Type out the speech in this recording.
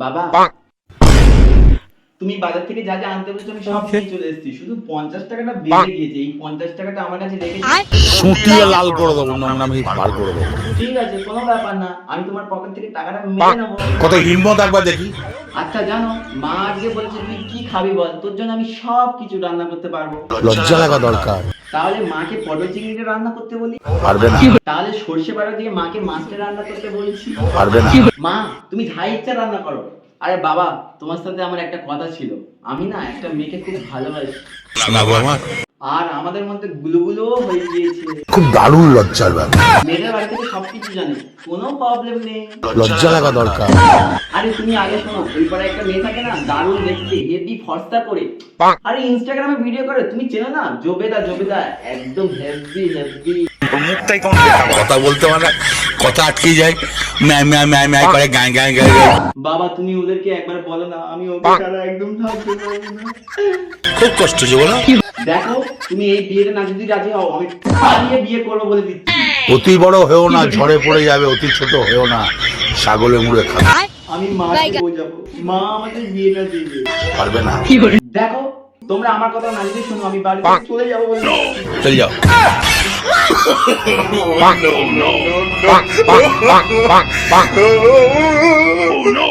বাবা, তুমি বাজার থেকে যা যা আনতে বলেছো আমি সব নিয়ে চলে এসেছি, শুধু 50 টাকাটা বেড়ে গিয়েছে। এই 50 টাকাটা আমার কাছে রেখে সুটিয়ে লাল করে দেবো, নোংরামি বার করে দেবো। ঠিক আছে, কোনো ব্যাপার না, আমি তোমার পকেট থেকে টাকাটা মেরে নেবো। কত হিম্মত একবার দেখি। আচ্ছা জানো, মা আজকে বলেছে তুই কি খাবি বল, তোর জন্য আমি সব কিছু রান্না করতে পারবো। লজ্জা লাগা দরকার। তাহলে মাকে পটল চিংড়িটা রান্না করতে বলি? পারবে না। তাহলে সর্ষে বাটা দিয়ে মাকে মাছটা রান্না করতে বলছি? পারবে না। মা তুমি যা ইচ্ছা রান্না করো। আরে বাবা, তোমার সাথে আমার একটা কথা ছিল, আমি না একটা মেয়েকে খুব ভালোবাসি, শোনাবো আমার। আর আমাদের মধ্যে গুলোগুলো হয়ে গিয়েছে। খুব দারুণ লজ্জার ব্যাপার। মেয়েদের বাড়ি থেকে সবকিছু জানে, কোনো প্রবলেম নেই। লজ্জা লাগা দরকার। আরে তুমি আগে শোনো, ওই পাড়ায় একটা মেয়ে থাকে না, দারুণ দেখতে, হেভি ফর্সা করে, আরে ইনস্টাগ্রামে ভিডিও করে, তুমি চেনো না? জবেদা, জবেদা, একদম হেভি হেভি। মুখটাই কোন কথা বলতে পারে না, কথা আটকে যায়, ম্যায় ম্যায় ম্যায় ম্যায় করে গায় গায় গায় গায়। বাবা তুমি ওদেরকে একবার বলো না, আমি ওকে ছাড়া একদম থাকতে পারবো না। খুব কষ্ট হচ্ছে বলো। দেখো, তুমি এই বিয়েতে না যদি রাজি হও, আমি পালিয়ে বিয়ে করবো বলে দিচ্ছি। অতি বড় হয়েও না, ঝড়ে পড়ে যাবে, অতি ছোট হয়েও না, ছাগলে মুড়ে খাবে। আমি মাকে বোঝাবো, মা আমাদের বিয়েটা দিবে। পারবে না। দেখো, তোমরা আমার কথা না যদি শোনো, আমি বাড়ি থেকে চলে যাবো বলে দিচ্ছি। চল যাও। No, no, no, no.